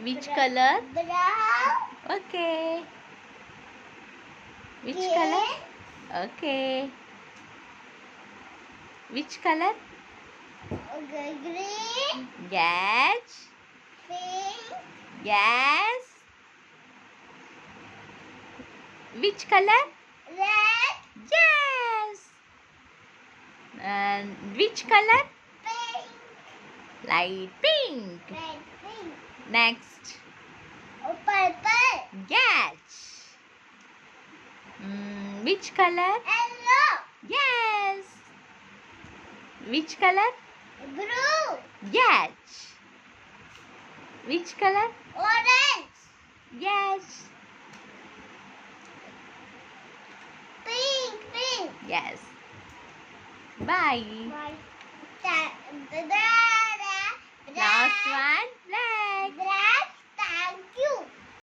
Which color? Brown. Okay. Which color? Okay. Which color? Green. Yes. Pink. Yes. Which color? Red. Yes. And which color? Pink. Light pink. Red. Pink. Next. Purple. Yes. Which color? Yellow. Yes. Which color? Blue. Yes. Which color? Orange. Yes. Pink. Pink. Yes. Bye. Bye. Last one.